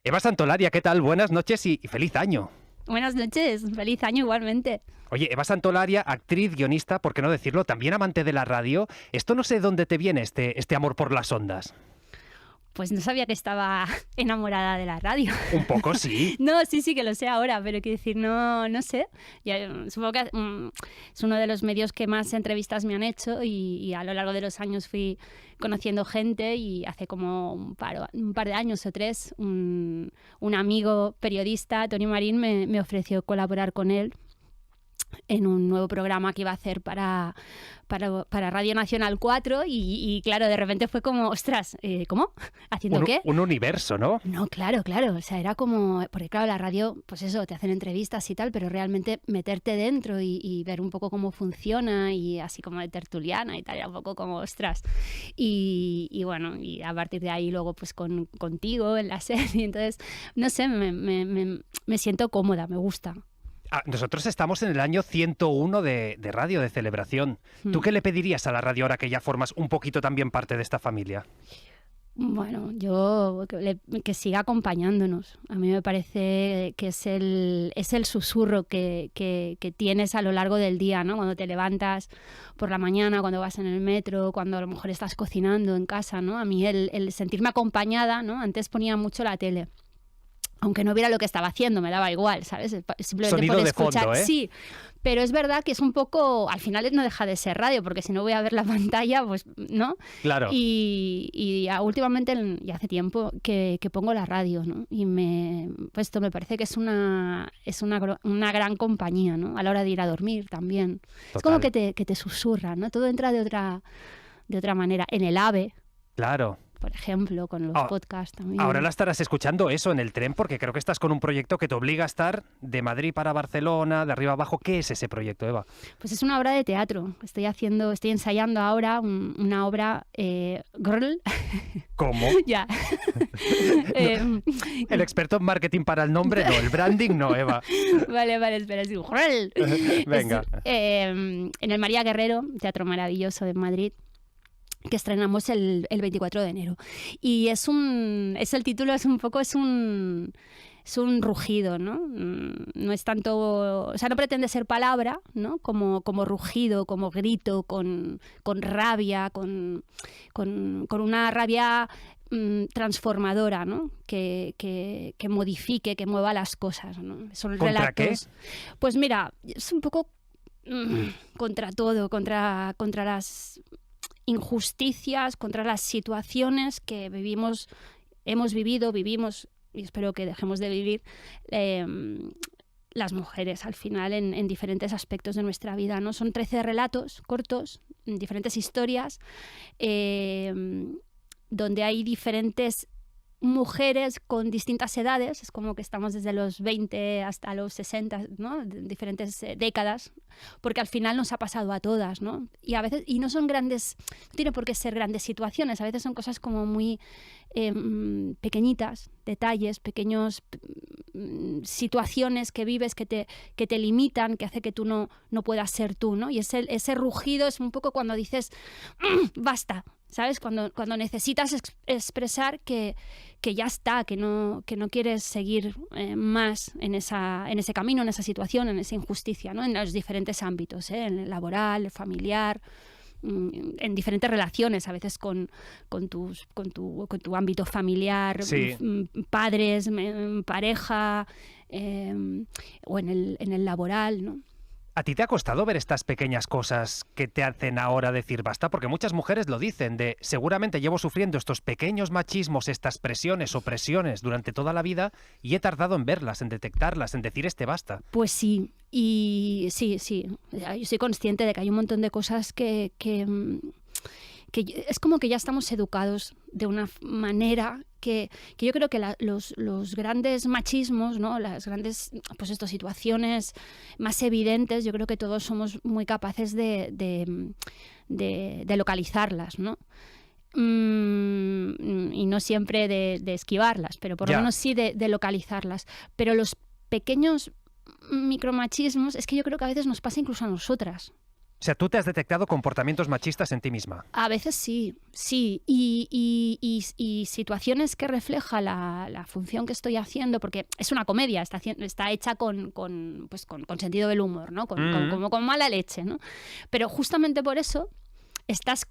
Eva Santolaria, ¿qué tal? Buenas noches y feliz año. Buenas noches, feliz año igualmente. Oye, Eva Santolaria, actriz, guionista, ¿por qué no decirlo? También amante de la radio. Esto no sé de dónde te viene este amor por las ondas. Pues no sabía que estaba enamorada de la radio. Un poco, sí. No, sí que lo sé ahora, pero quiero decir, no sé. Supongo que es uno de los medios que más entrevistas me han hecho y a lo largo de los años fui conociendo gente y hace como un par de años o tres un amigo periodista, Tony Marín, me ofreció colaborar con él en un nuevo programa que iba a hacer para Radio Nacional 4 y claro, de repente fue como, ostras, ¿cómo? ¿Haciendo qué? Un universo, ¿no? No, claro, o sea, era como, porque claro, la radio, pues eso, te hacen entrevistas y tal, pero realmente meterte dentro y ver un poco cómo funciona y así como de tertuliana y tal, era un poco como, ostras. Y bueno, y a partir de ahí luego pues contigo en la serie, entonces, no sé, me siento cómoda, me gusta. Nosotros estamos en el año 101 de radio, de celebración. ¿Tú qué le pedirías a la radio ahora que ya formas un poquito también parte de esta familia? Bueno, yo que siga acompañándonos. A mí me parece que es el susurro que tienes a lo largo del día, ¿no? Cuando te levantas por la mañana, cuando vas en el metro, cuando a lo mejor estás cocinando en casa, ¿no? A mí el sentirme acompañada, ¿no? Antes ponía mucho la tele. Aunque no viera lo que estaba haciendo, me daba igual, ¿sabes? Simplemente sonido por de escuchar. fondo, ¿eh? Sí, pero es verdad que es un poco, al final no deja de ser radio, porque si no voy a ver la pantalla, pues, ¿no? Claro. Y últimamente, y hace tiempo, que pongo la radio, ¿no? Y pues esto me parece que es una gran compañía, ¿no? A la hora de ir a dormir también. Total. Es como que te susurra, ¿no? Todo entra de otra manera. En el AVE. Claro. Por ejemplo, con los podcasts también. Ahora la estarás escuchando eso en el tren, porque creo que estás con un proyecto que te obliga a estar de Madrid para Barcelona, de arriba abajo. ¿Qué es ese proyecto, Eva? Pues es una obra de teatro. Estoy ensayando ahora una obra girl. ¿Cómo? Ya. El experto en marketing para el nombre, no, el branding no, Eva. Vale, espera, es girl. Venga. En el María Guerrero, teatro maravilloso de Madrid, que estrenamos el 24 de enero. Y es el título, es un rugido, ¿no? No es tanto, o sea, no pretende ser palabra, ¿no? Como rugido, como grito, con rabia, con una rabia transformadora, ¿no? Que modifique, que mueva las cosas, ¿no? Son ¿Contra relatos. qué? Pues mira, es un poco contra todo, contra las injusticias, contra las situaciones que hemos vivido, vivimos y espero que dejemos de vivir las mujeres al final en diferentes aspectos de nuestra vida, ¿no? Son 13 relatos cortos, diferentes historias, donde hay diferentes mujeres con distintas edades, es como que estamos desde los 20 hasta los 60, ¿no? Diferentes décadas, porque al final nos ha pasado a todas, ¿no? Y a veces, y no son grandes, no tiene por qué ser grandes situaciones, a veces son cosas como muy pequeñitas, detalles, pequeños situaciones que vives que te limitan, que hace que tú no puedas ser tú, ¿no? Y ese rugido es un poco cuando dices, basta, ¿sabes? Cuando necesitas expresar que ya está, que no quieres seguir más en ese camino, en esa situación, en esa injusticia, ¿no? En los diferentes ámbitos, en el laboral, el familiar, en diferentes relaciones, a veces con tu ámbito familiar, sí. Padres, pareja, o en el laboral, ¿no? ¿A ti te ha costado ver estas pequeñas cosas que te hacen ahora decir basta? Porque muchas mujeres lo dicen, seguramente llevo sufriendo estos pequeños machismos, estas presiones o opresiones durante toda la vida y he tardado en verlas, en detectarlas, en decir basta. Pues sí, y sí, yo soy consciente de que hay un montón de cosas que es como que ya estamos educados de una manera que yo creo que los grandes machismos, ¿no? Las grandes situaciones más evidentes, yo creo que todos somos muy capaces de localizarlas, ¿no? Y no siempre de esquivarlas, pero por lo menos sí de localizarlas. Pero los pequeños micromachismos es que yo creo que a veces nos pasa incluso a nosotras. O sea, tú te has detectado comportamientos machistas en ti misma. A veces sí. Y situaciones que refleja la función que estoy haciendo, porque es una comedia, está hecha con sentido del humor, ¿no? Con mala leche, ¿no? Pero justamente por eso estás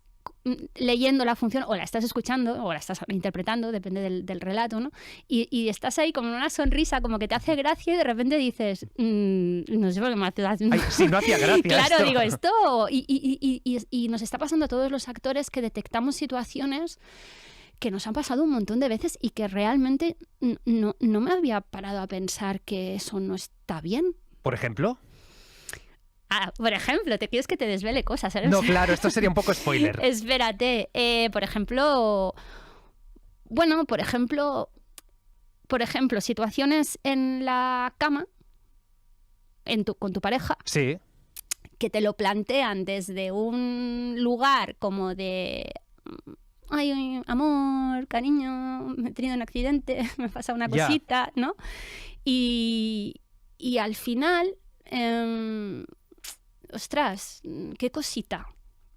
leyendo la función, o la estás escuchando, o la estás interpretando, depende del relato, ¿no? Y estás ahí con una sonrisa, como que te hace gracia, y de repente dices, no sé por qué me hace gracia. Ay, sí, no hacía gracia. Claro, esto. digo, esto. Y nos está pasando a todos los actores que detectamos situaciones que nos han pasado un montón de veces y que realmente no me había parado a pensar que eso no está bien. ¿Por ejemplo? Por ejemplo, ¿te quieres que te desvele cosas? ¿Sabes? No, claro, esto sería un poco spoiler. Espérate, por ejemplo, situaciones en la cama con tu pareja, Sí. que te lo plantean desde un lugar como de, ay, amor, cariño, me he tenido un accidente, me pasa una cosita, ¿no? Y al final, ostras, qué cosita.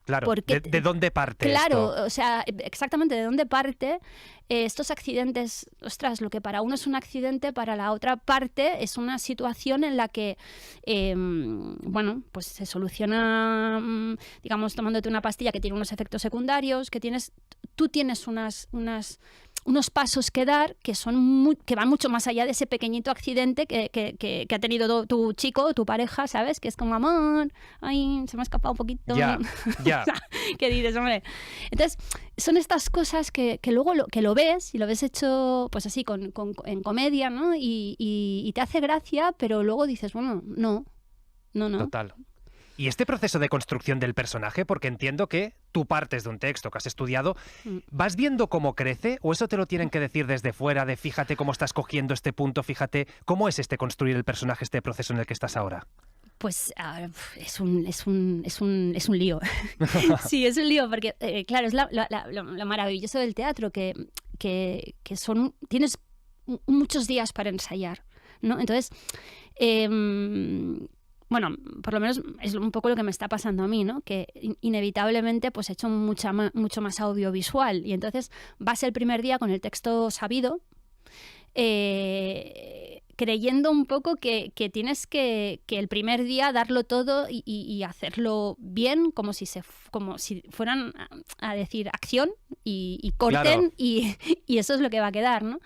Claro, Porque, ¿de dónde parte claro, esto? o sea, exactamente de dónde parte estos accidentes. Ostras, lo que para uno es un accidente, para la otra parte es una situación en la que, pues se soluciona, digamos, tomándote una pastilla que tiene unos efectos secundarios, tú tienes unos pasos que dar que van mucho más allá de ese pequeñito accidente que ha tenido tu chico o tu pareja, ¿sabes? Que es como, amor, ay, se me ha escapado un poquito. Ya. ¿Qué dices, hombre? Entonces, son estas cosas que luego lo ves, y lo ves hecho pues así en comedia, ¿no? Y te hace gracia, pero luego dices, bueno, no. Total. ¿Y este proceso de construcción del personaje? Porque entiendo que tú partes de un texto que has estudiado, ¿vas viendo cómo crece o eso te lo tienen que decir desde fuera, de fíjate cómo estás cogiendo este punto, fíjate cómo es construir el personaje, este proceso en el que estás ahora? Pues es un lío. Sí, es un lío, porque claro, es lo maravilloso del teatro, que tienes muchos días para ensayar, ¿no? Entonces, por lo menos es un poco lo que me está pasando a mí, ¿no? Que inevitablemente pues he hecho mucho más audiovisual, y entonces vas el primer día con el texto sabido, creyendo un poco que tienes que el primer día darlo todo y hacerlo bien, como si fueran a decir acción y corten, claro. y eso es lo que va a quedar, ¿no?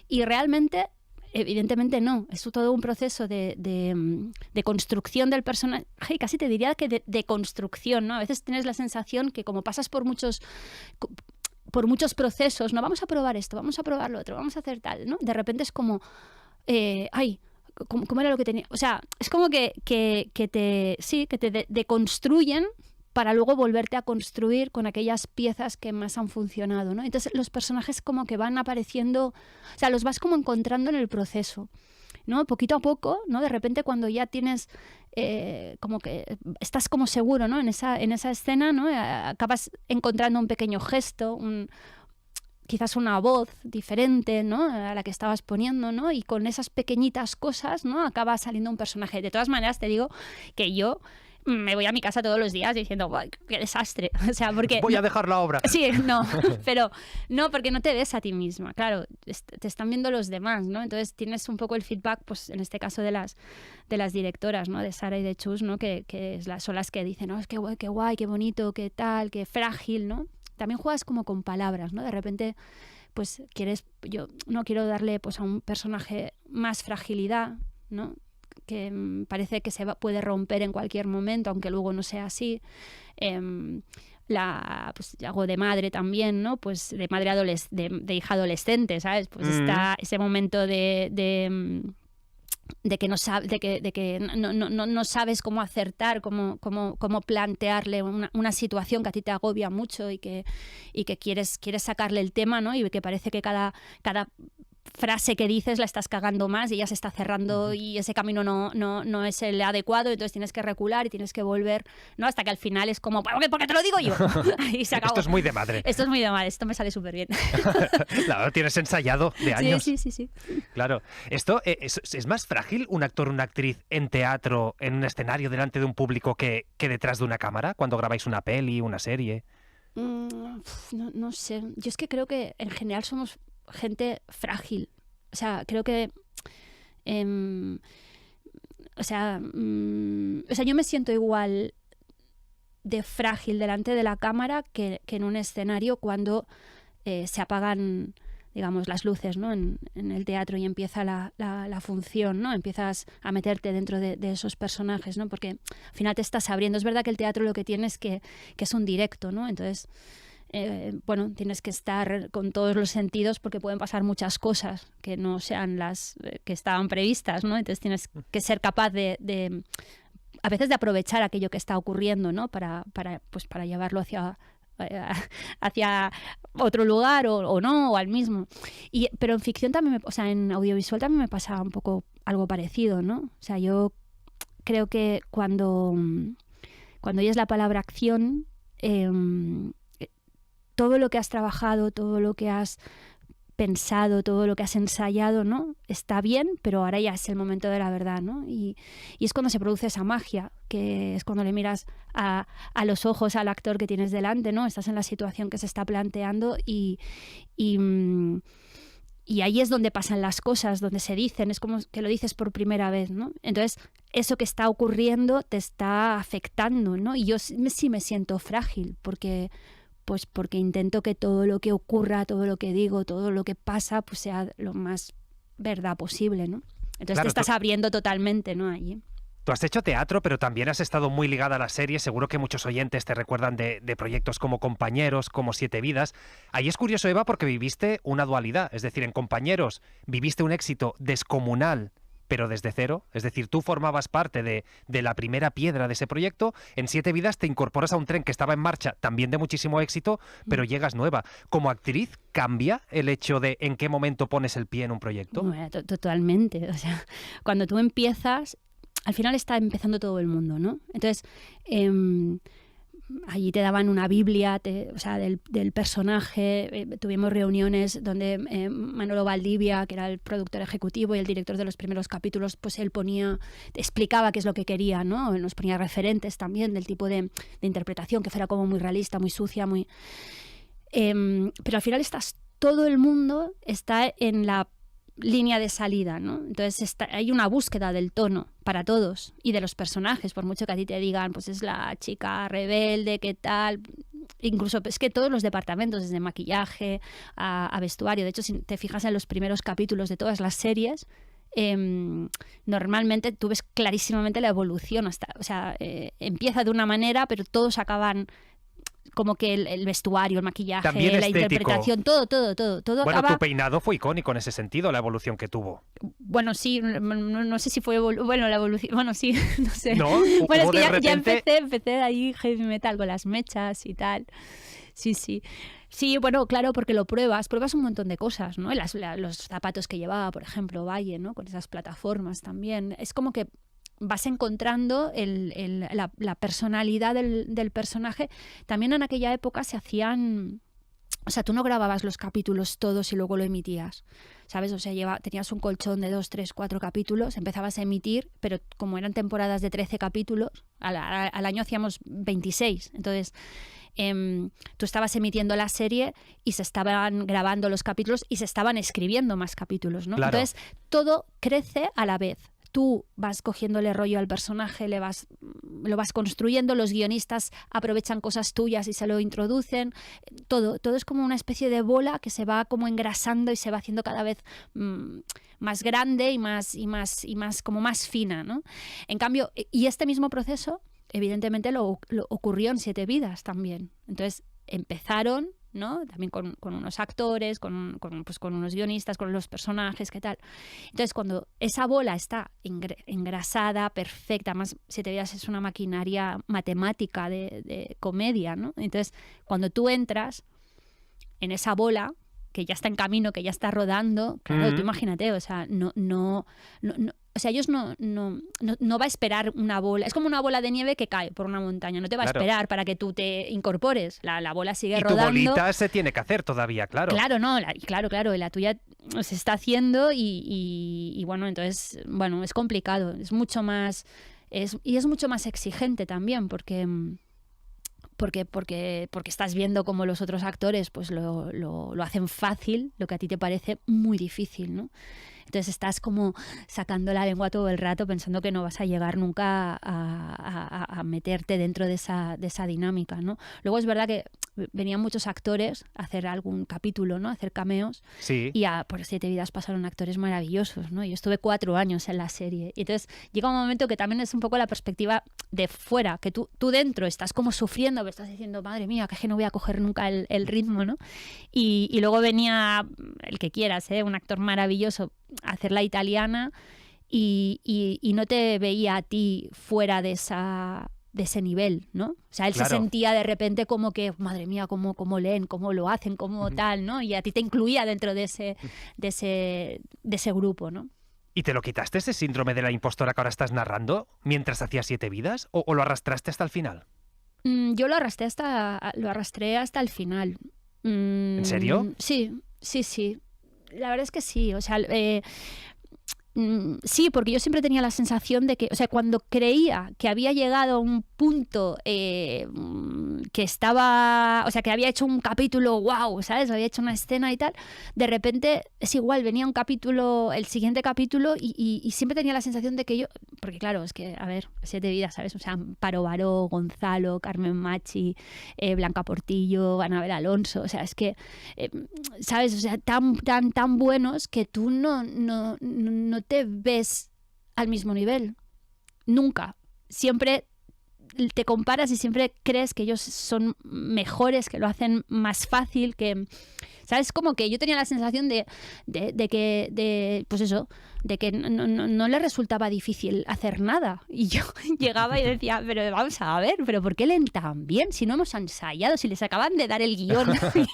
Y realmente, evidentemente no, es todo un proceso de construcción del personaje, casi te diría que de construcción, ¿no? A veces tienes la sensación que como pasas por muchos procesos, ¿no? Vamos a probar esto, vamos a probar lo otro, vamos a hacer tal, ¿no? De repente es como, ¿cómo era lo que tenía? O sea, es como que te deconstruyen para luego volverte a construir con aquellas piezas que más han funcionado, ¿no? Entonces los personajes como que van apareciendo, o sea, los vas como encontrando en el proceso, ¿no? Poquito a poco, ¿no? De repente cuando ya tienes como que estás como seguro, ¿no? En esa escena, ¿no? Acabas encontrando un pequeño gesto, quizás una voz diferente, ¿no? A la que estabas poniendo, ¿no? Y con esas pequeñitas cosas, ¿no? Acaba saliendo un personaje. De todas maneras, te digo que yo me voy a mi casa todos los días diciendo, qué desastre. O sea, porque voy a dejar la obra. Sí, no, pero no, porque no te ves a ti misma. Claro, te están viendo los demás, ¿no? Entonces tienes un poco el feedback, pues en este caso de las directoras, ¿no? De Sara y de Chus, ¿no? Que son las que dicen, es que qué guay, qué bonito, qué tal, qué frágil, ¿no? También juegas como con palabras, ¿no? De repente, pues yo no quiero darle pues a un personaje más fragilidad, ¿no? Que parece que puede romper en cualquier momento, aunque luego no sea así. Pues hago de madre también, ¿no? Pues de madre de hija adolescente, ¿sabes? Pues está ese momento de que no sabes cómo acertar, cómo plantearle una situación que a ti te agobia mucho y que quieres sacarle el tema, ¿no? Y que parece que cada frase que dices la estás cagando más y ya se está cerrando y ese camino no es el adecuado, entonces tienes que recular y tienes que volver, ¿no? Hasta que al final es como, porque te lo digo yo. Y se acabó. Esto es muy de madre. Esto es muy de madre, esto me sale súper bien. Claro, tienes ensayado de años. Sí. Claro. ¿Esto es más frágil un actor o una actriz en teatro, en un escenario, delante de un público que detrás de una cámara, cuando grabáis una peli, una serie? No sé. Yo es que creo que en general somos gente frágil. O sea, creo que... yo me siento igual de frágil delante de la cámara que en un escenario cuando se apagan, digamos, las luces, ¿no? En el teatro y empieza la función, ¿no? Empiezas a meterte dentro de esos personajes, ¿no? Porque al final te estás abriendo. Es verdad que el teatro lo que tiene es que es un directo, ¿no? Entonces, tienes que estar con todos los sentidos porque pueden pasar muchas cosas que no sean las que estaban previstas, ¿no? Entonces tienes que ser capaz de a veces de aprovechar aquello que está ocurriendo, ¿no? Para llevarlo hacia otro lugar o no, o al mismo. Pero en ficción también, en audiovisual también me pasa un poco algo parecido, ¿no? O sea, yo creo que cuando oyes la palabra acción, todo lo que has trabajado, todo lo que has pensado, todo lo que has ensayado, ¿no? Está bien, pero ahora ya es el momento de la verdad, ¿no? Y es cuando se produce esa magia, que es cuando le miras a los ojos al actor que tienes delante, ¿no? Estás en la situación que se está planteando y ahí es donde pasan las cosas, donde se dicen, es como que lo dices por primera vez, ¿no? Entonces, eso que está ocurriendo te está afectando, ¿no? Y yo sí me siento frágil, porque intento que todo lo que ocurra, todo lo que digo, todo lo que pasa, pues sea lo más verdad posible, ¿no? Entonces te estás abriendo totalmente, ¿no? Allí. Tú has hecho teatro, pero también has estado muy ligada a la serie. Seguro que muchos oyentes te recuerdan de proyectos como Compañeros, como Siete Vidas. Ahí es curioso, Eva, porque viviste una dualidad. Es decir, en Compañeros viviste un éxito descomunal, pero desde cero. Es decir, tú formabas parte de la primera piedra de ese proyecto. En Siete Vidas te incorporas a un tren que estaba en marcha, también de muchísimo éxito, pero llegas nueva. Como actriz, ¿cambia el hecho de en qué momento pones el pie en un proyecto? Bueno, totalmente. O sea, cuando tú empiezas, al final está empezando todo el mundo, ¿no? Entonces, allí te daban una Biblia del personaje, tuvimos reuniones donde Manolo Valdivia, que era el productor ejecutivo y el director de los primeros capítulos, pues él explicaba qué es lo que quería, ¿no? Él nos ponía referentes también del tipo de interpretación, que fuera como muy realista, muy sucia, muy... pero al final todo el mundo está en la línea de salida, ¿no? Entonces hay una búsqueda del tono para todos y de los personajes, por mucho que a ti te digan, pues es la chica rebelde, qué tal, incluso es que todos los departamentos, desde maquillaje a vestuario, de hecho si te fijas en los primeros capítulos de todas las series, normalmente tú ves clarísimamente la evolución, empieza de una manera, pero todos acaban como que el vestuario, el maquillaje, también la interpretación, todo bueno, acaba... tu peinado fue icónico en ese sentido, la evolución que tuvo. Bueno, sí, no sé si fue la evolución, bueno, sí, no sé. ¿No? Bueno, es que repente... ya empecé ahí heavy metal con las mechas y tal. Sí. Sí, bueno, claro, porque pruebas un montón de cosas, ¿no? Los zapatos que llevaba, por ejemplo, Valle, ¿no? Con esas plataformas también. Es como que vas encontrando la personalidad del personaje. También en aquella época se hacían... O sea, tú no grababas los capítulos todos y luego lo emitías, ¿sabes? O sea, tenías un colchón de 2, 3, 4 capítulos, empezabas a emitir, pero como eran temporadas de 13 capítulos, al año hacíamos 26. Entonces, tú estabas emitiendo la serie y se estaban grabando los capítulos y se estaban escribiendo más capítulos, ¿no? Claro. Entonces, todo crece a la vez. Tú vas cogiéndole rollo al personaje, lo vas construyendo, los guionistas aprovechan cosas tuyas y se lo introducen. Todo es como una especie de bola que se va como engrasando y se va haciendo cada vez más grande y más como más fina, ¿no? En cambio, y este mismo proceso, evidentemente, lo ocurrió en Siete Vidas también. Entonces, empezaron, ¿no? También con unos actores, con unos guionistas, con los personajes, ¿qué tal? Entonces, cuando esa bola está engrasada, perfecta, más Siete Vidas es una maquinaria matemática de comedia, ¿no? Entonces, cuando tú entras en esa bola, que ya está en camino, que ya está rodando, claro, tú imagínate, o sea, o sea, ellos no va a esperar una bola. Es como una bola de nieve que cae por una montaña. No te va a esperar para que tú te incorpores. La bola sigue rodando. Y tu bolita se tiene que hacer todavía, claro. Claro, no, claro. La tuya se está haciendo y bueno, entonces, bueno, es complicado. Es mucho más... y es mucho más exigente también porque estás viendo cómo los otros actores pues lo hacen fácil, lo que a ti te parece muy difícil, ¿no? Entonces estás como sacando la lengua todo el rato pensando que no vas a llegar nunca a meterte dentro de esa dinámica, ¿no? Luego es verdad que venían muchos actores a hacer algún capítulo, ¿no? A hacer cameos. Sí. Y por 7 vidas pasaron actores maravillosos, ¿no? Yo estuve 4 años en la serie. Y entonces llega un momento que también es un poco la perspectiva de fuera, que tú dentro estás como sufriendo, pero estás diciendo, madre mía, que no voy a coger nunca el ritmo, ¿no? Y luego venía el que quieras, un actor maravilloso, a hacer la italiana y no te veía a ti fuera de ese nivel, ¿no? O sea, él se sentía de repente como que, madre mía, cómo leen, cómo lo hacen, cómo tal, ¿no? Y a ti te incluía dentro de ese grupo, ¿no? ¿Y te lo quitaste ese síndrome de la impostora que ahora estás narrando mientras hacías 7 vidas? ¿O lo arrastraste hasta el final? Yo lo arrastré hasta el final. ¿En serio? Sí. La verdad es que sí. O sea, sí, porque yo siempre tenía la sensación de que, o sea, cuando creía que había llegado a un punto que estaba, o sea, que había hecho un capítulo, wow, ¿sabes? Había hecho una escena y tal, de repente es igual, venía un capítulo, el siguiente capítulo y siempre tenía la sensación de que yo, porque claro, es que, a ver, 7 vidas, ¿sabes? O sea, Amparo Baró, Gonzalo, Carmen Machi, Blanca Portillo, Anabel Alonso, o sea, es que, ¿sabes? O sea, tan buenos que tú no te ves al mismo nivel. Nunca. Siempre te comparas y siempre crees que ellos son mejores, que lo hacen más fácil, que... ¿Sabes? Como que yo tenía la sensación de que no le resultaba difícil hacer nada. Y yo llegaba y decía, pero vamos a ver, ¿pero por qué leen tan bien? Si no hemos ensayado, si les acaban de dar el guión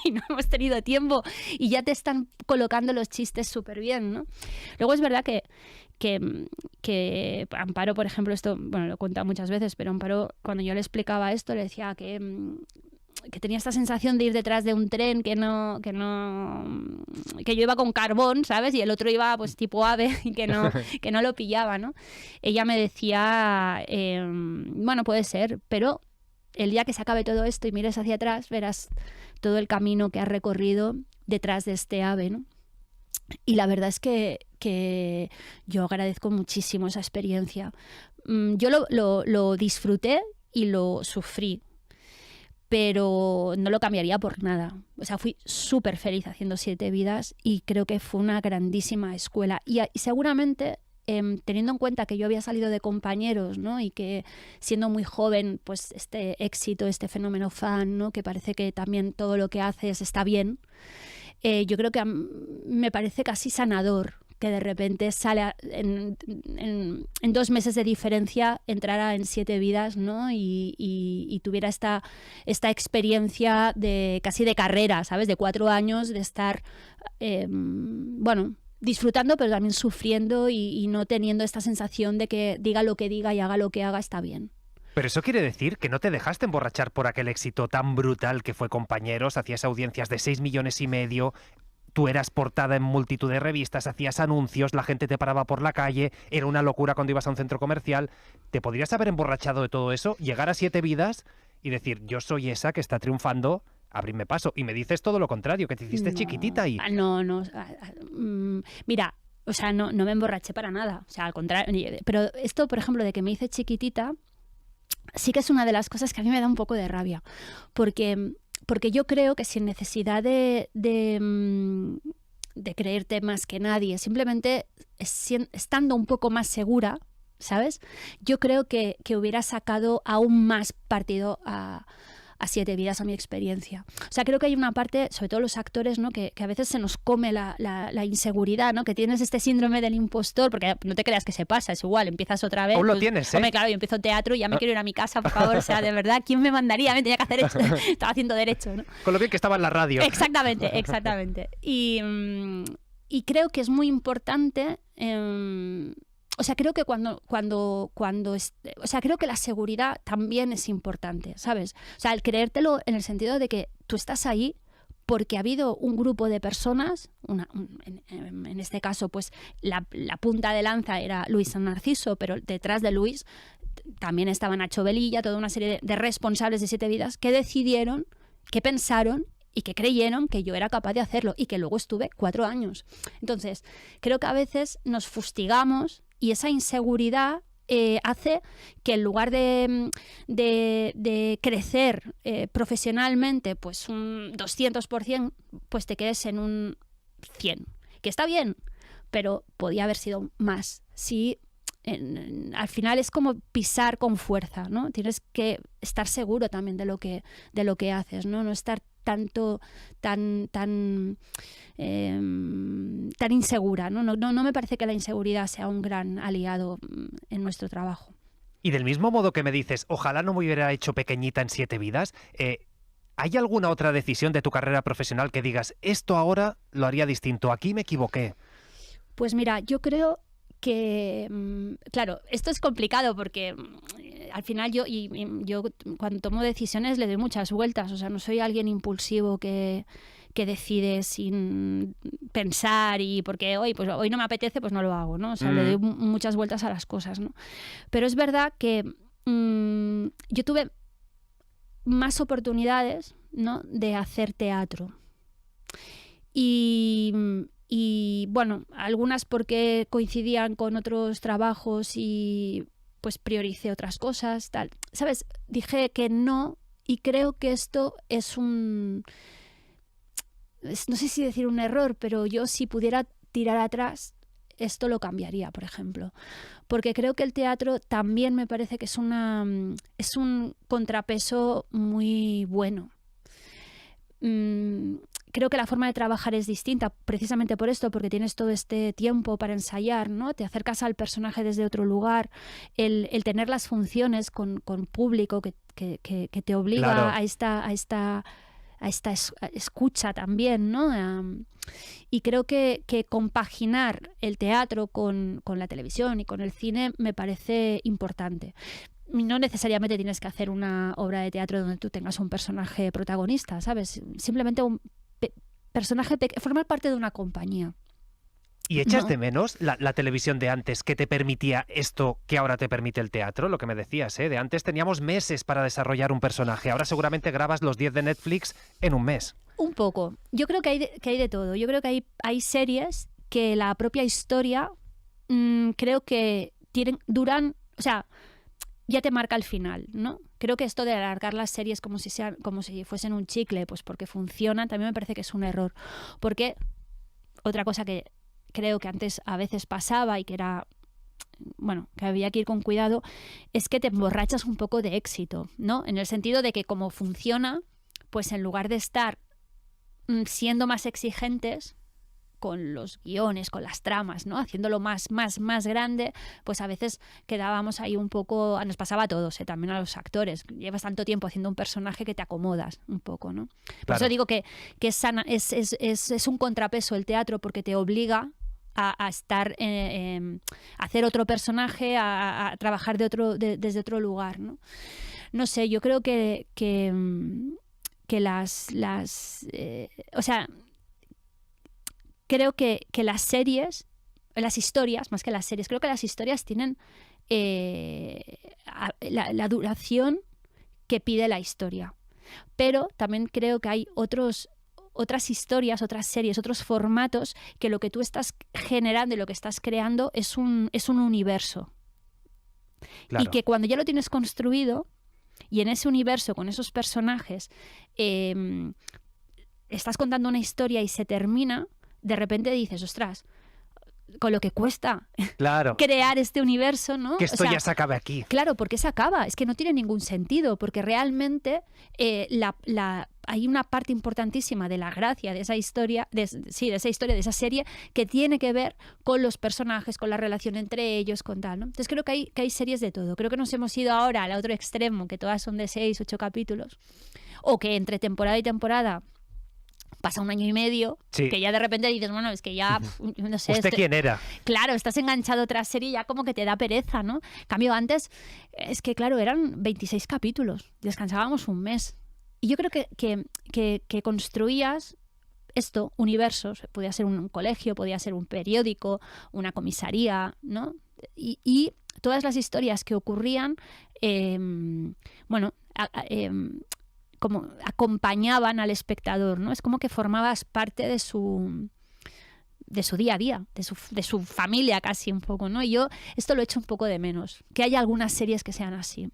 y no hemos tenido tiempo y ya te están colocando los chistes súper bien, ¿no? Luego es verdad que Amparo, por ejemplo, esto, bueno, lo he contado muchas veces, pero Amparo, cuando yo le explicaba esto, le decía que tenía esta sensación de ir detrás de un tren que yo iba con carbón, ¿sabes? Y el otro iba pues tipo ave y que no lo pillaba, ¿no? Ella me decía, bueno, puede ser, pero el día que se acabe todo esto y mires hacia atrás, verás todo el camino que has recorrido detrás de este ave, ¿no? Y la verdad es que yo agradezco muchísimo esa experiencia. Yo lo disfruté y lo sufrí, pero no lo cambiaría por nada. O sea, fui súper feliz haciendo 7 vidas y creo que fue una grandísima escuela. Y seguramente, teniendo en cuenta que yo había salido de compañeros, ¿no? Y que siendo muy joven, pues este éxito, este fenómeno fan, ¿no? Que parece que también todo lo que haces está bien, yo creo que me parece casi sanador que de repente sale en 2 meses de diferencia, entrara en 7 vidas, ¿no? Y tuviera esta experiencia casi de carrera, ¿sabes? De 4 años, de estar, bueno, disfrutando, pero también sufriendo y no teniendo esta sensación de que diga lo que diga y haga lo que haga, está bien. Pero eso quiere decir que no te dejaste emborrachar por aquel éxito tan brutal que fue Compañeros, hacías audiencias de 6,5 millones, tú eras portada en multitud de revistas, hacías anuncios, la gente te paraba por la calle, era una locura cuando ibas a un centro comercial. ¿Te podrías haber emborrachado de todo eso, llegar a 7 vidas y decir, yo soy esa que está triunfando, abrirme paso? Y me dices todo lo contrario, que te hiciste chiquitita y... No. Mira, o sea, no me emborraché para nada. O sea, al contrario. Pero esto, por ejemplo, de que me hice chiquitita, sí que es una de las cosas que a mí me da un poco de rabia. Porque yo creo que sin necesidad de creerte más que nadie, simplemente estando un poco más segura, ¿sabes? Yo creo que hubiera sacado aún más partido a a 7 vidas, a mi experiencia. O sea, creo que hay una parte, sobre todo los actores, ¿no? que a veces se nos come la inseguridad, ¿no? Que tienes este síndrome del impostor, porque no te creas que se pasa, es igual, empiezas otra vez. Aún lo tienes, ¿eh? Hombre, claro, yo empiezo teatro y ya me quiero ir a mi casa, por favor, o sea, de verdad, ¿quién me mandaría? Me tenía que hacer estaba haciendo derecho, ¿no? Con lo bien que estaba en la radio. Exactamente. Y creo que es muy importante... o sea, creo que o sea, creo que la seguridad también es importante, ¿sabes? O sea, el creértelo en el sentido de que tú estás ahí porque ha habido un grupo de personas, en este caso, pues la punta de lanza era Luis San Narciso, pero detrás de Luis también estaba Nacho Velilla, toda una serie de responsables de 7 vidas que decidieron, que pensaron y que creyeron que yo era capaz de hacerlo y que luego estuve 4 años. Entonces, creo que a veces nos fustigamos y esa inseguridad hace que en lugar de crecer profesionalmente pues un 200%, pues te quedes en un 100%, que está bien, pero podía haber sido más. Sí, al final es como pisar con fuerza, ¿no? Tienes que estar seguro también de lo que haces, ¿no? No estar tan insegura, ¿no? No me parece que la inseguridad sea un gran aliado en nuestro trabajo. Y del mismo modo que me dices, ojalá no me hubiera hecho pequeñita en 7 vidas, ¿hay alguna otra decisión de tu carrera profesional que digas, esto ahora lo haría distinto, aquí me equivoqué? Pues mira, yo creo que, claro, esto es complicado porque al final yo cuando tomo decisiones le doy muchas vueltas, o sea, no soy alguien impulsivo que decide sin pensar y porque hoy no me apetece, pues no lo hago, ¿no? O sea, le doy muchas vueltas a las cosas, ¿no? Pero es verdad que yo tuve más oportunidades, ¿no?, de hacer teatro. Y bueno, algunas porque coincidían con otros trabajos y pues prioricé otras cosas, tal. ¿Sabes? Dije que no y creo que esto es no sé si decir un error, pero yo si pudiera tirar atrás, esto lo cambiaría, por ejemplo. Porque creo que el teatro también me parece que es un contrapeso muy bueno. Creo que la forma de trabajar es distinta, precisamente por esto, porque tienes todo este tiempo para ensayar, ¿no? Te acercas al personaje desde otro lugar, el tener las funciones con público que te obliga, claro, a esta escucha también, ¿no? Y creo que compaginar el teatro con la televisión y con el cine me parece importante. No necesariamente tienes que hacer una obra de teatro donde tú tengas un personaje protagonista, ¿sabes? Simplemente un personaje, formar parte de una compañía. ¿Y echas de menos la televisión de antes que te permitía esto que ahora te permite el teatro? Lo que me decías, ¿eh? De antes teníamos meses para desarrollar un personaje, ahora seguramente grabas los 10 de Netflix en un mes. Un poco. Yo creo que hay de todo. Yo creo que hay series que la propia historia creo que duran, o sea, ya te marca el final, ¿no? Creo que esto de alargar las series como si fuesen un chicle, pues porque funcionan, también me parece que es un error. Porque otra cosa que creo que antes a veces pasaba y que era, bueno, que había que ir con cuidado, es que te emborrachas un poco de éxito, ¿no? En el sentido de que como funciona, pues en lugar de estar siendo más exigentes con los guiones, con las tramas, ¿no? Haciéndolo más grande, pues a veces quedábamos ahí un poco, nos pasaba a todos, también a los actores. Llevas tanto tiempo haciendo un personaje que te acomodas un poco, ¿no? Por claro. Eso digo que es un contrapeso el teatro porque te obliga a estar, a hacer otro personaje, a trabajar desde otro lugar, ¿no? No sé, yo creo que o sea, creo que las series, las historias, más que las series, creo que las historias tienen la duración que pide la historia. Pero también creo que hay otras historias, otras series, otros formatos que lo que tú estás generando y lo que estás creando es un universo. Claro. Y que cuando ya lo tienes construido y en ese universo, con esos personajes, estás contando una historia y se termina, de repente dices, ostras, con lo que cuesta Claro. crear este universo, ¿no? Que esto ya se acabe aquí. Claro, porque se acaba, es que no tiene ningún sentido, porque realmente hay una parte importantísima de la gracia de esa historia, de esa serie, que tiene que ver con los personajes, con la relación entre ellos, con tal, ¿no? Entonces creo que hay series de todo. Creo que nos hemos ido ahora al otro extremo, que todas son de 6, 8 capítulos, o que entre temporada y temporada pasa 1 año y medio, sí, que ya de repente dices, bueno, es que ya, no sé. ¿Usted quién era? Claro, estás enganchado a otra serie y ya como que te da pereza, ¿no? En cambio, antes, es que claro, eran 26 capítulos, descansábamos un mes. Y yo creo que construías esto, universos, podía ser un colegio, podía ser un periódico, una comisaría, ¿no? Y todas las historias que ocurrían, como acompañaban al espectador, ¿no? Es como que formabas parte de su día a día, de su familia casi un poco, ¿no? Y yo esto lo echo un poco de menos, que haya algunas series que sean así.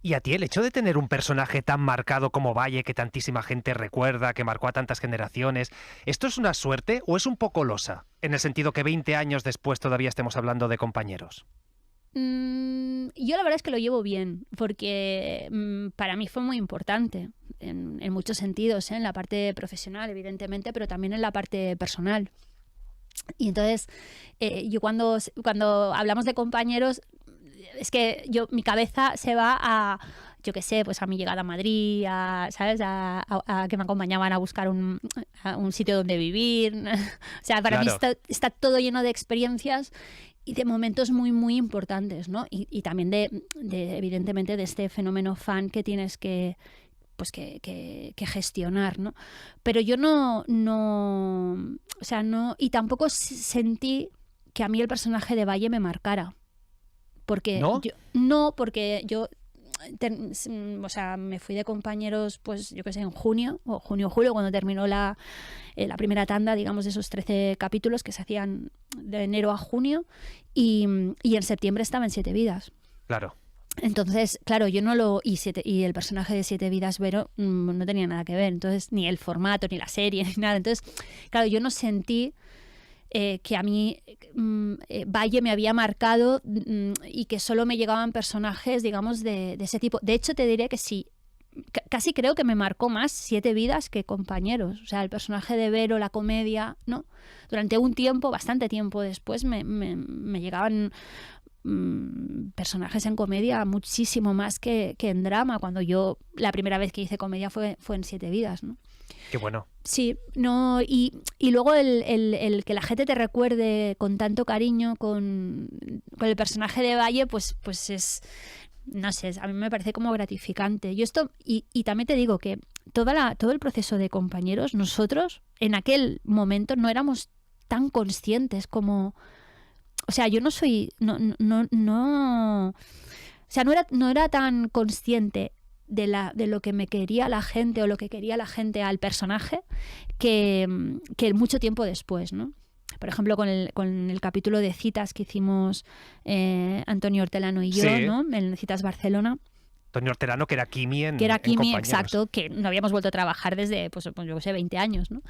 ¿Y a ti el hecho de tener un personaje tan marcado como Valle, que tantísima gente recuerda, que marcó a tantas generaciones, ¿esto es una suerte o es un poco losa? En el sentido que 20 años después todavía estemos hablando de compañeros. Yo la verdad es que lo llevo bien, porque para mí fue muy importante en muchos sentidos, en la parte profesional, evidentemente, pero también en la parte personal. Y entonces, yo cuando hablamos de compañeros, es que mi cabeza se va a, yo qué sé, pues a mi llegada a Madrid, ¿sabes? A que me acompañaban a buscar un sitio donde vivir. O sea, para mí está todo lleno de experiencias y de momentos muy, muy importantes, ¿no? Y también evidentemente, de este fenómeno fan que tienes que gestionar, ¿no? Pero yo no, y tampoco sentí que a mí el personaje de Valle me marcara. Porque porque yo me fui de compañeros, pues yo qué sé, en junio o julio, cuando terminó la primera tanda, digamos, de esos 13 capítulos que se hacían de enero a junio, y en septiembre estaba en 7 vidas. Claro. Entonces, claro, yo no lo... Y el personaje de 7 vidas, Vero, no tenía nada que ver. Entonces, ni el formato, ni la serie, ni nada. Entonces, claro, yo no sentí que a mí Valle me había marcado y que solo me llegaban personajes, digamos, de ese tipo. De hecho, te diré que sí, casi creo que me marcó más 7 vidas que compañeros. O sea, el personaje de Vero, la comedia, ¿no? Durante un tiempo, bastante tiempo después, me llegaban personajes en comedia muchísimo más que en drama, cuando yo la primera vez que hice comedia fue en 7 vidas, ¿no? Qué bueno. Sí, no, y luego el que la gente te recuerde con tanto cariño con el personaje de Valle, pues es, no sé, a mí me parece como gratificante. Yo esto, y también te digo que todo el proceso de compañeros, nosotros en aquel momento no éramos tan conscientes como, o sea, yo no soy, o sea, no era tan consciente de lo que me quería la gente o lo que quería la gente al personaje que mucho tiempo después, ¿no? Por ejemplo, con el capítulo de citas que hicimos Antonio Hortelano y yo, sí, ¿no? En Citas Barcelona. Antonio Hortelano, que era Kimi en exacto, que no habíamos vuelto a trabajar desde, pues yo qué sé, 20 años, ¿no?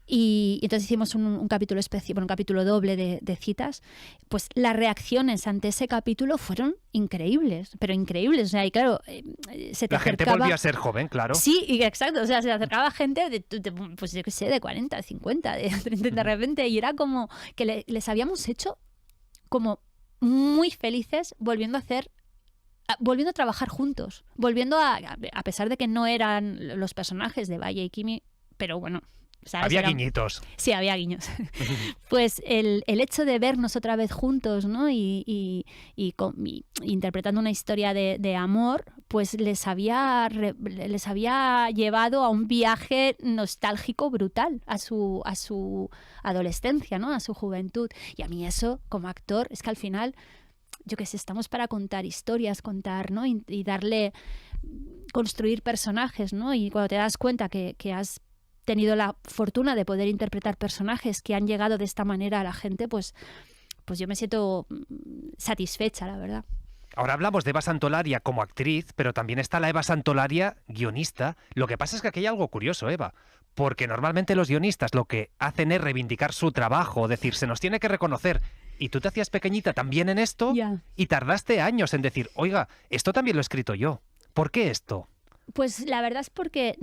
Y entonces hicimos un capítulo especial, un capítulo doble de citas. Pues las reacciones ante ese capítulo fueron increíbles, pero increíbles. O sea, y claro, la gente volvía a ser joven, claro. Sí, exacto. O sea, se acercaba gente pues yo qué sé, de 40, 50, de 30 de repente, y era como que les habíamos hecho como muy felices volviendo a trabajar juntos, volviendo a pesar de que no eran los personajes de Valle y Kimi, pero bueno, ¿sabes? Había guiñitos. Sí, había guiños. Pues el hecho de vernos otra vez juntos, ¿no? Y interpretando una historia de amor, pues les había llevado a un viaje nostálgico brutal a su adolescencia, ¿no? A su juventud. Y a mí eso, como actor, es que al final, yo qué sé, estamos para contar historias, ¿no? Y construir personajes, ¿no? Y cuando te das cuenta que has tenido la fortuna de poder interpretar personajes que han llegado de esta manera a la gente, pues yo me siento satisfecha, la verdad. Ahora hablamos de Eva Santolaria como actriz, pero también está la Eva Santolaria guionista. Lo que pasa es que aquí hay algo curioso, Eva, porque normalmente los guionistas lo que hacen es reivindicar su trabajo, decir, se nos tiene que reconocer. Y tú te hacías pequeñita también en esto y tardaste años en decir, oiga, esto también lo he escrito yo. ¿Por qué esto? Pues la verdad es porque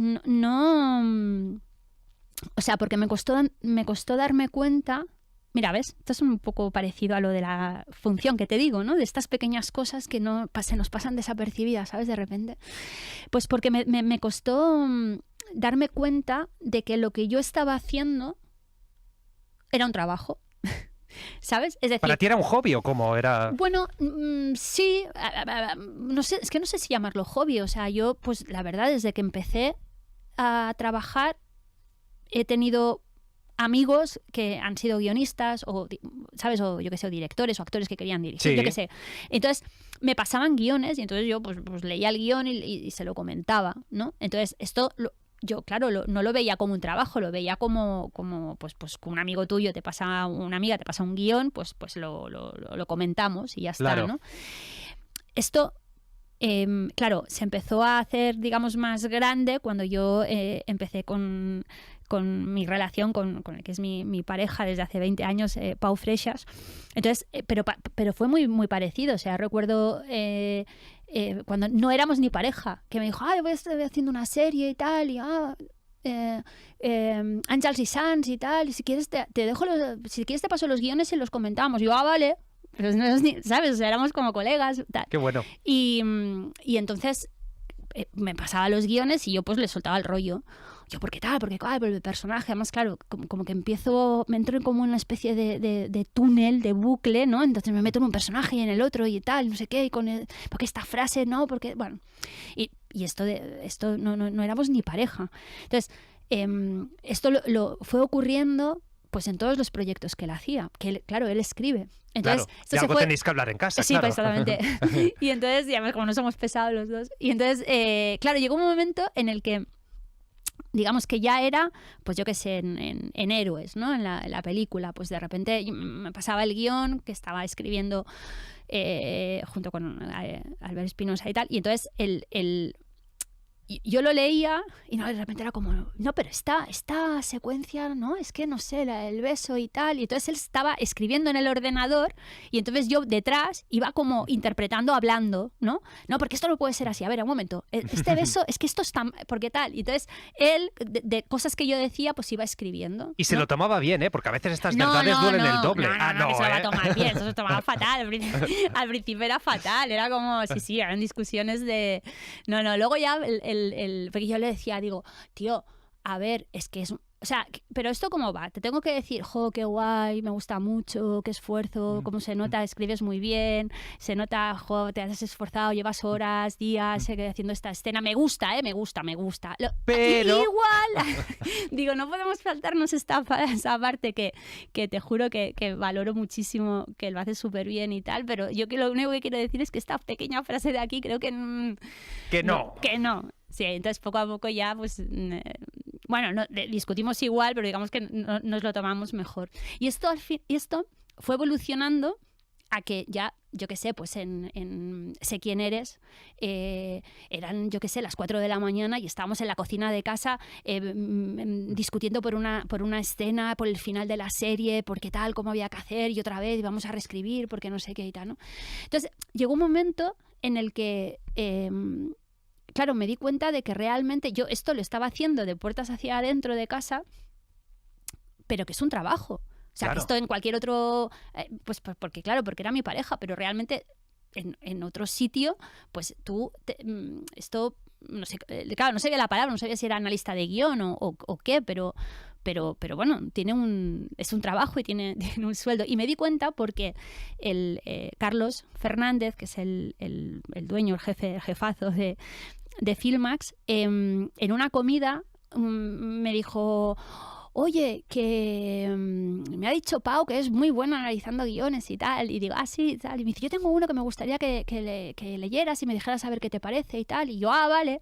o sea, porque me costó darme cuenta. Mira, ¿ves? Esto es un poco parecido a lo de la función que te digo, ¿no? De estas pequeñas cosas que se nos pasan desapercibidas, ¿sabes? De repente. Pues porque me costó darme cuenta de que lo que yo estaba haciendo era un trabajo. ¿Sabes? Es decir, ¿para ti era un hobby o cómo era? Bueno, sí, no sé, es que no sé si llamarlo hobby. O sea, yo, pues la verdad, desde que empecé a trabajar, he tenido amigos que han sido guionistas o, ¿sabes? O yo qué sé, o directores o actores que querían dirigir, yo qué sé. Entonces, me pasaban guiones y entonces yo pues leía el guión y se lo comentaba, ¿no? Entonces, esto... Yo, claro, no lo veía como un trabajo, lo veía como pues un amigo tuyo una amiga te pasa un guión, pues lo comentamos y ya está, claro. ¿no? Esto, claro, se empezó a hacer, digamos, más grande cuando yo empecé con mi relación con el que es mi pareja desde hace 20 años, Pau Freixas. Entonces, pero fue muy, muy parecido. O sea, recuerdo cuando no éramos ni pareja, que me dijo, estoy haciendo una serie y tal, y Àngels y Sants y tal, y si quieres te dejo si quieres te paso los guiones y los comentamos. Y yo, vale. Pero no es ni, ¿sabes? O sea, éramos como colegas. Tal. Qué bueno. Y entonces me pasaba los guiones y yo pues le soltaba el rollo. Yo, ¿por qué tal? Porque por el personaje. Además, claro, como que me entro en como una especie de túnel, de bucle, ¿no? Entonces me meto en un personaje y en el otro y tal, no sé qué, porque esta frase, ¿no? Porque, bueno. Y esto no éramos ni pareja. Entonces, esto lo fue ocurriendo pues en todos los proyectos que él hacía. Que, claro, él escribe. Entonces, claro, y algo tenéis que hablar en casa, sí, claro. pues exactamente. Y entonces, ya como no somos pesados los dos. Y entonces, claro, llegó un momento en el que digamos que ya era, pues yo qué sé, en Héroes, ¿no? En la película, pues de repente me pasaba el guión que estaba escribiendo junto con Albert Espinosa y tal, y entonces yo lo leía y no, de repente era como, no, pero esta secuencia, no, es que no sé, el beso y tal. Y entonces él estaba escribiendo en el ordenador y entonces yo detrás iba como interpretando, hablando, ¿no? No, porque esto no puede ser así. A ver, un momento, este beso, es que esto está, porque tal. Y entonces él, de cosas que yo decía, pues iba escribiendo. Y se ¿no? lo tomaba bien, ¿eh? Porque a veces estas verdades duelen el doble. No, que se lo va a tomar bien, eso se tomaba fatal. Al principio era fatal, era como, sí, eran discusiones de... No, luego ya porque yo le decía, digo, tío, a ver, es que es... O sea, pero ¿esto cómo va? Te tengo que decir, qué guay, me gusta mucho, qué esfuerzo, cómo se nota, escribes muy bien, se nota, te has esforzado, llevas horas, días haciendo esta escena, me gusta, me gusta. Pero... Igual, digo, no podemos saltarnos esa parte que te juro que valoro muchísimo, que lo haces súper bien y tal, pero yo que lo único que quiero decir es que esta pequeña frase de aquí creo que... Que no. Que no. Sí, entonces poco a poco ya, pues, bueno, discutimos igual, pero digamos que nos lo tomamos mejor. Y esto fue evolucionando a que ya, yo qué sé, pues en Sé quién eres, eran, yo qué sé, las 4 de la mañana y estábamos en la cocina de casa discutiendo por una escena, por el final de la serie, por qué tal, cómo había que hacer, y otra vez íbamos a reescribir, porque no sé qué y tal, ¿no? Entonces, llegó un momento en el que... claro, me di cuenta de que realmente yo esto lo estaba haciendo de puertas hacia adentro de casa, pero que es un trabajo. O sea, claro. Que esto en cualquier otro... pues porque era mi pareja, pero realmente en otro sitio, pues tú... esto, no sé, claro, no sabía la palabra, no sabía si era analista de guión o qué, pero bueno, es un trabajo y tiene un sueldo. Y me di cuenta porque Carlos Fernández, que es el dueño, el jefazo de Filmax, en una comida me dijo, oye, que me ha dicho Pau que es muy bueno analizando guiones y tal. Y digo, sí, tal. Y me dice, yo tengo uno que me gustaría que leyeras y me dijeras a ver qué te parece y tal. Y yo, vale.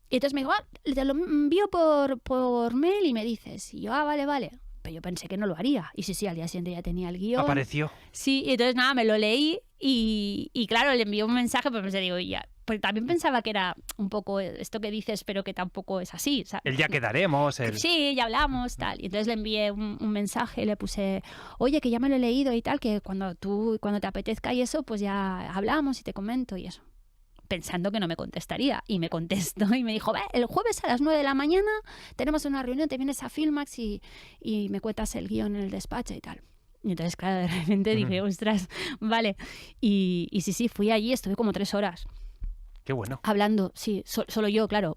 Y entonces me dijo, te lo envío por mail y me dices. Y yo, vale. Pero yo pensé que no lo haría. Y sí, al día siguiente ya tenía el guión. Apareció. Sí, y entonces nada, me lo leí y claro, le envié un mensaje, pero me digo, ya, Porque también pensaba que era un poco esto que dices, pero que tampoco es así. O sea, El ya quedaremos. Sí, ya hablamos, tal. Y entonces le envié un mensaje, le puse, oye, que ya me lo he leído y tal, que cuando te apetezca y eso, pues ya hablamos y te comento y eso. Pensando que no me contestaría. Y me contestó y me dijo, el jueves a las 9 de la mañana tenemos una reunión, te vienes a Filmax y me cuentas el guión en el despacho y tal. Y entonces, claro, de repente dije, ostras, vale. Y sí, fui allí, estuve como 3 horas. Qué bueno. Hablando, sí, solo yo, claro.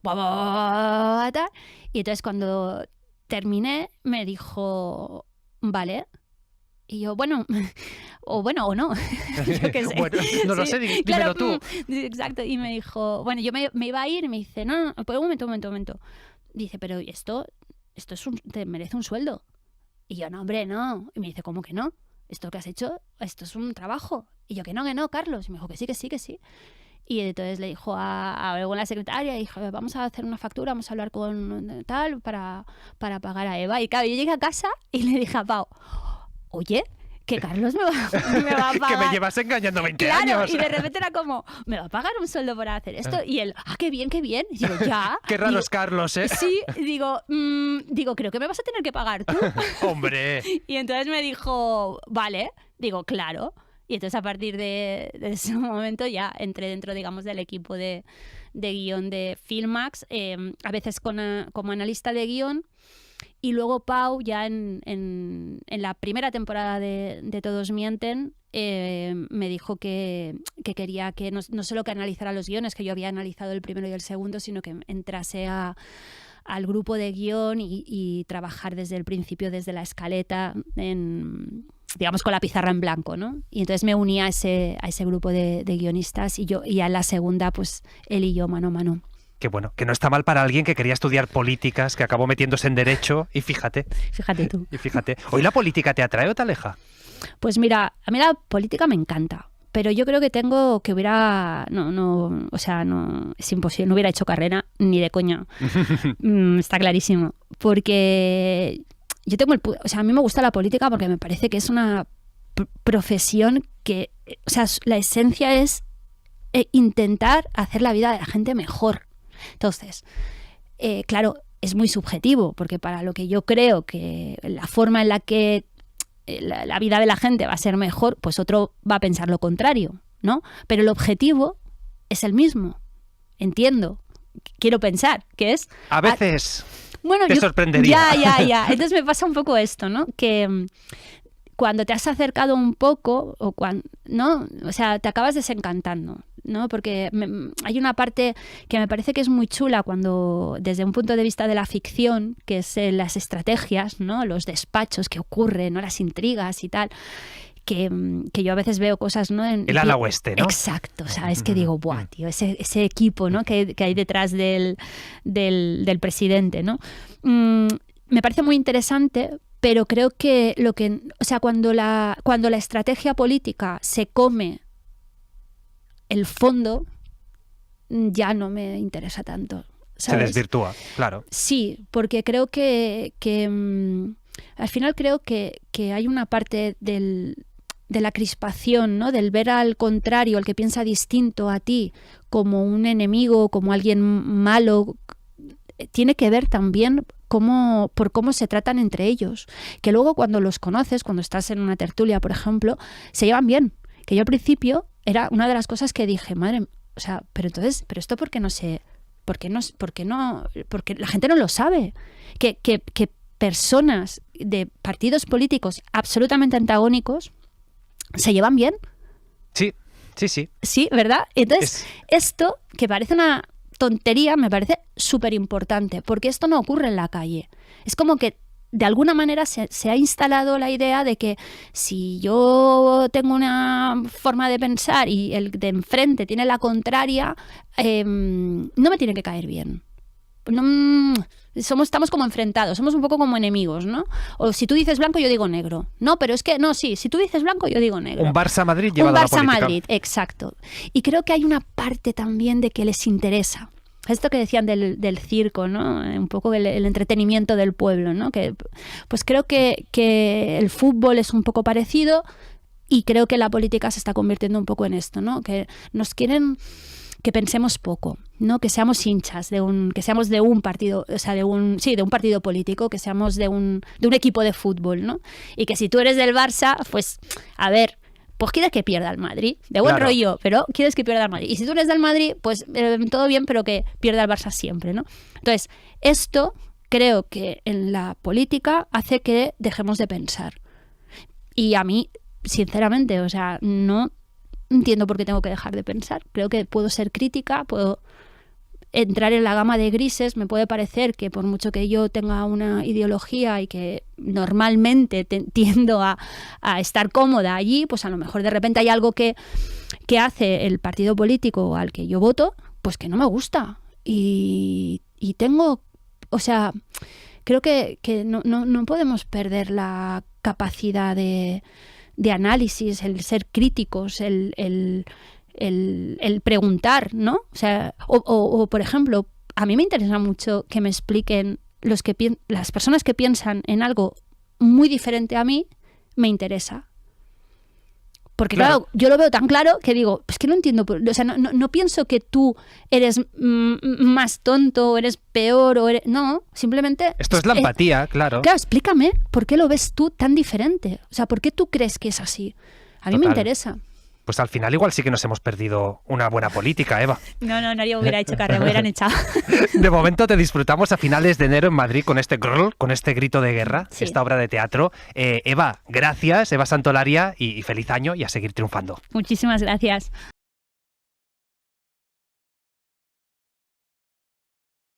Y entonces cuando terminé me dijo, vale. Y yo, bueno, o no. Yo qué sé. Bueno, no lo sé, dímelo claro, tú. Exacto. Y me dijo, bueno, yo me iba a ir y me dice, no, pues un momento. Dice, pero esto te merece un sueldo. Y yo, no, hombre, no. Y me dice, ¿cómo que no? Esto que has hecho, esto es un trabajo. Y yo, que no, Carlos. Y me dijo, que sí. Y entonces le dijo a la secretaria, y dijo, vamos a hacer una factura, vamos a hablar con tal para pagar a Eva. Y claro, yo llegué a casa y le dije a Pau, oye, que Carlos me va a pagar. Que me llevas engañando 20 años. Y de repente era como, ¿me va a pagar un sueldo por hacer esto? Y él, qué bien. Y digo, ya. Qué raro es Carlos, ¿eh? Sí, digo, creo que me vas a tener que pagar tú. Hombre. Y entonces me dijo, vale. Digo, claro. Y entonces a partir de ese momento ya entré dentro, digamos, del equipo de guión de Filmax, a veces como analista de guión. Y luego Pau, ya en la primera temporada de Todos Mienten, me dijo que quería que no solo que analizara los guiones, que yo había analizado el primero y el segundo, sino que entrase al grupo de guión y trabajar desde el principio, desde la escaleta, digamos con la pizarra en blanco, ¿no? Y entonces me uní a ese grupo de guionistas y a la segunda, pues él y yo mano a mano. Qué bueno, que no está mal para alguien que quería estudiar políticas, que acabó metiéndose en derecho y fíjate. Fíjate tú. Y fíjate. ¿Hoy la política te atrae o te aleja? Pues mira, a mí la política me encanta. Pero yo creo que o sea, no, es imposible, no hubiera hecho carrera ni de coña. Está clarísimo. Porque yo tengo o sea, a mí me gusta la política porque me parece que es una profesión que, o sea, la esencia es intentar hacer la vida de la gente mejor. Entonces, claro, es muy subjetivo, porque para lo que yo creo que la forma en la que la vida de la gente va a ser mejor, pues otro va a pensar lo contrario, ¿no? Pero el objetivo es el mismo. Entiendo, quiero pensar, que es... A veces bueno, te sorprendería. Ya. Entonces me pasa un poco esto, ¿no? Que cuando te has acercado un poco, ¿no? O sea, te acabas desencantando, ¿no? Porque hay una parte que me parece que es muy chula cuando, desde un punto de vista de la ficción, que es las estrategias, ¿no? Los despachos que ocurren, ¿no? Las intrigas y tal, que yo a veces veo cosas, ¿no? El ala oeste, ¿no? Exacto, o sea, es que digo, buah, tío, ese equipo, ¿no? que hay detrás del presidente, ¿no? Me parece muy interesante, pero creo que o sea, cuando la estrategia política se come el fondo, ya no me interesa tanto, ¿sabes? Se desvirtúa, claro. Sí, porque creo que al final creo que hay una parte de la crispación, ¿no? Del ver al contrario, al que piensa distinto a ti, como un enemigo, como alguien malo, tiene que ver también por cómo se tratan entre ellos. Que luego cuando los conoces, cuando estás en una tertulia, por ejemplo, se llevan bien. Que yo al principio era una de las cosas que dije, madre, o sea, pero esto ¿por qué no sé? Porque la gente no lo sabe. Que personas de partidos políticos absolutamente antagónicos se llevan bien. Sí. Sí, ¿verdad? Entonces, esto, que parece una tontería, me parece súper importante, porque esto no ocurre en la calle. Es como que de alguna manera se ha instalado la idea de que si yo tengo una forma de pensar y el de enfrente tiene la contraria, no me tiene que caer bien. Estamos como enfrentados, somos un poco como enemigos, ¿no? O si tú dices blanco, yo digo negro. No, pero es que, no, sí, si tú dices blanco, yo digo negro. Un Barça-Madrid llevado a la política. Un Barça-Madrid, exacto. Y creo que hay una parte también de que les interesa. Esto que decían del circo, ¿no? Un poco el entretenimiento del pueblo, ¿no? Que, pues creo que el fútbol es un poco parecido y creo que la política se está convirtiendo un poco en esto, ¿no? Que nos quieren que pensemos poco, ¿no? Que seamos hinchas que seamos de un partido, o sea, de un partido político, que seamos de un equipo de fútbol, ¿no? Y que si tú eres del Barça, pues, a ver, pues quieres que pierda el Madrid, de buen rollo, pero quieres que pierda el Madrid. Y si tú eres del Madrid, pues todo bien, pero que pierda el Barça siempre, ¿no? Entonces, esto creo que en la política hace que dejemos de pensar. Y a mí, sinceramente, o sea, no entiendo por qué tengo que dejar de pensar. Creo que puedo ser crítica, puedo entrar en la gama de grises. Me puede parecer que por mucho que yo tenga una ideología y que normalmente tiendo a estar cómoda allí, pues a lo mejor de repente hay algo que hace el partido político al que yo voto, pues que no me gusta. Y tengo, o sea, creo que no podemos perder la capacidad de análisis, el ser críticos, el preguntar, ¿no? O sea, o por ejemplo, a mí me interesa mucho que me expliquen las personas que piensan en algo muy diferente a mí, me interesa. Porque claro, yo lo veo tan claro que digo, es que no entiendo, o sea, no pienso que tú eres más tonto, o eres peor, no, simplemente... Esto es la empatía, claro. Claro, explícame por qué lo ves tú tan diferente. O sea, ¿por qué tú crees que es así? A mí me interesa. Pues al final igual sí que nos hemos perdido una buena política, Eva. No, nadie hubiera hecho carrera, me hubieran echado. De momento te disfrutamos a finales de enero en Madrid con este grito de guerra, sí, esta obra de teatro. Eva, gracias, Eva Santolaria, y feliz año y a seguir triunfando. Muchísimas gracias.